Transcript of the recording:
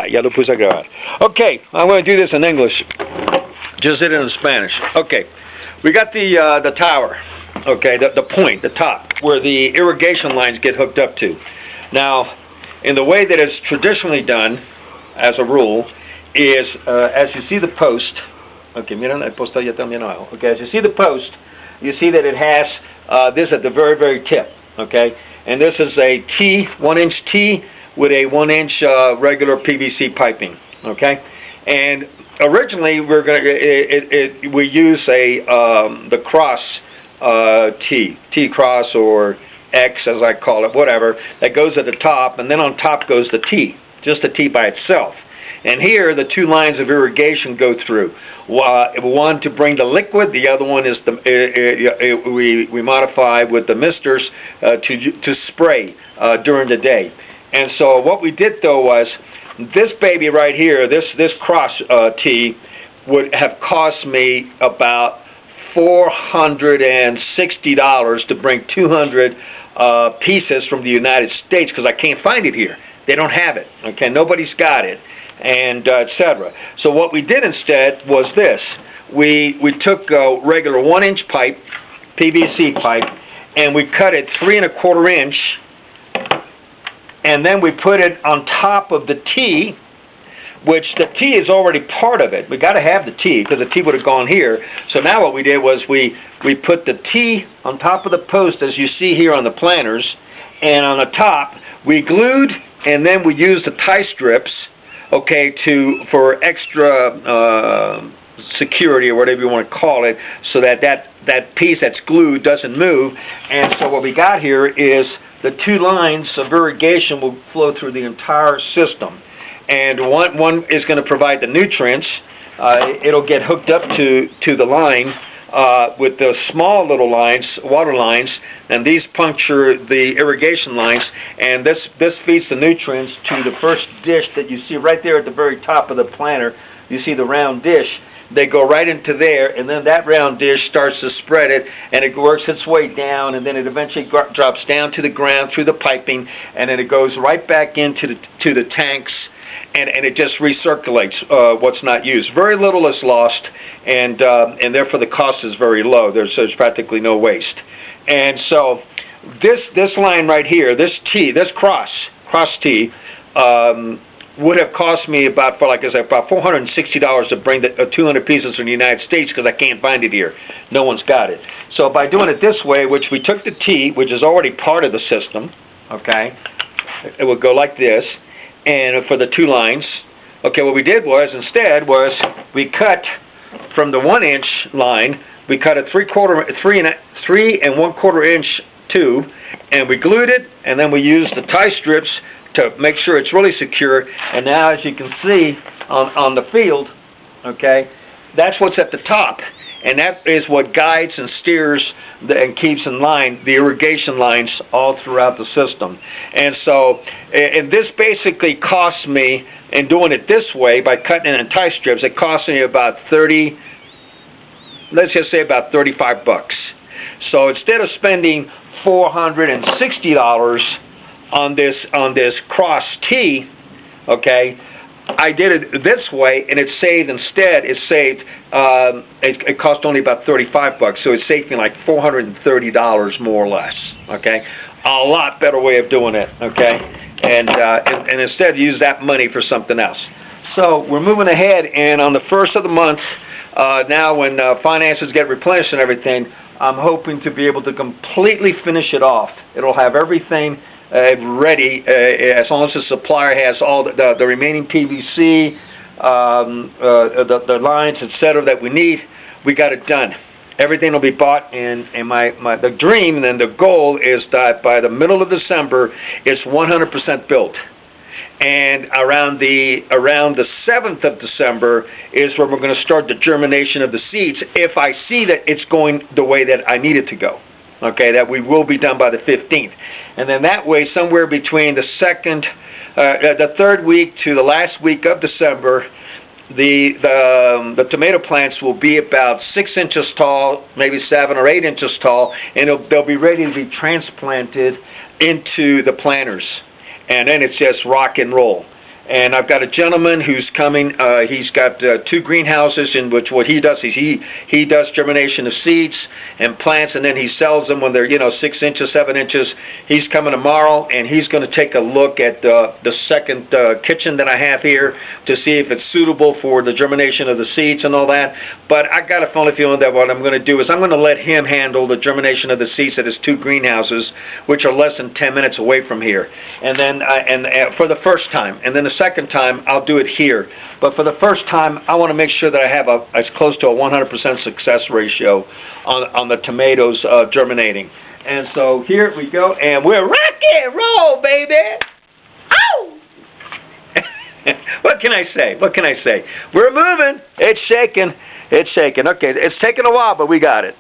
ya lo puse a grabar. Okay, I'm going to do this in English. Just did it in Spanish. Okay, we got the tower. Okay, the point, the top, where the irrigation lines get hooked up to. Now, in the way that it's traditionally done, as a rule, is as you see the post. Okay, miren el post allá también abajo. Okay, as you see the post, you see that it has this at the very, very tip. Okay, and this is a T, 1-inch T with a 1-inch regular PVC piping. Okay, and originally we use the cross T cross or X as I call it, whatever, that goes at the top, and then on top goes the T, just the T by itself. And here the two lines of irrigation go through. One to bring the liquid, the other one is we modify with the misters to spray during the day. And so what we did though was this baby right here, this cross T would have cost me about $460 to bring 200 pieces from the United States, because I can't find it here. They don't have it. Okay, nobody's got it, and etc. So what we did instead was this: we took a regular 1-inch pipe, PVC pipe, and we cut it 3 1/4 inch, and then we put it on top of the T, which the T is already part of it. We got to have the T because the T would have gone here. So now what we did was we put the T on top of the post, as you see here on the planters, and on the top we glued, and then we used the tie strips, okay, for extra security or whatever you want to call it, so that piece that's glued doesn't move. And so what we got here is the two lines of irrigation will flow through the entire system. And one is going to provide the nutrients. It'll get hooked up to the line with the small little lines, water lines, and these puncture the irrigation lines. And this feeds the nutrients to the first dish that you see right there at the very top of the planter. You see the round dish. They go right into there, and then that round dish starts to spread it, and it works its way down, and then it eventually drops down to the ground through the piping, and then it goes right back into the tanks. And it just recirculates what's not used. Very little is lost, and therefore the cost is very low. There's practically no waste. And so this line right here, this T, this cross T, would have cost me about $460 to bring the 200 pieces from the United States, because I can't find it here. No one's got it. So by doing it this way, which we took the T, which is already part of the system, okay, it would go like this. And for the two lines, okay, what we did was instead we cut from the 1-inch line, we cut a 3 1/4 inch tube, and we glued it, and then we used the tie strips to make sure it's really secure. And now, as you can see on the field, okay, that's what's at the top, and that is what guides and steers and keeps in line the irrigation lines all throughout the system. And so, and this basically costs me, in doing it this way by cutting it in tie strips, it costs me about let's just say about $35. So instead of spending $460 on this cross T, okay, I did it this way, and it cost only about $35, so it saved me like $430 more or less, okay? A lot better way of doing it, okay? And instead use that money for something else. So we're moving ahead, and on the first of the month, now when finances get replenished and everything, I'm hoping to be able to completely finish it off. It'll have everything ready, as long as the supplier has all the remaining PVC, the lines, etc. that we need. We got it done. Everything will be bought, and the dream and the goal is that by the middle of December, it's 100% built. And around the 7th of December is where we're going to start the germination of the seeds, if I see that it's going the way that I need it to go. Okay, that we will be done by the 15th. And then that way, somewhere between the 3rd week to the last week of December, the tomato plants will be about 6 inches tall, maybe 7 or 8 inches tall, and they'll be ready to be transplanted into the planters. And then it's just rock and roll. And I've got a gentleman who's coming. He's got 2 greenhouses in which what he does is he does germination of seeds and plants, and then he sells them when they're 6 inches, 7 inches. He's coming tomorrow, and he's going to take a look at the second kitchen that I have here to see if it's suitable for the germination of the seeds and all that. But I got a funny feeling that what I'm going to do is I'm going to let him handle the germination of the seeds at his 2 greenhouses, which are less than 10 minutes away from here. And then for the first time, and then the second time I'll do it here. But for the first time, I want to make sure that I have as close to a 100% success ratio on the tomatoes germinating. And so here we go, and we're rock and roll, baby. Ow! What can I say? What can I say? We're moving. It's shaking. It's shaking. Okay, it's taken a while, but we got it.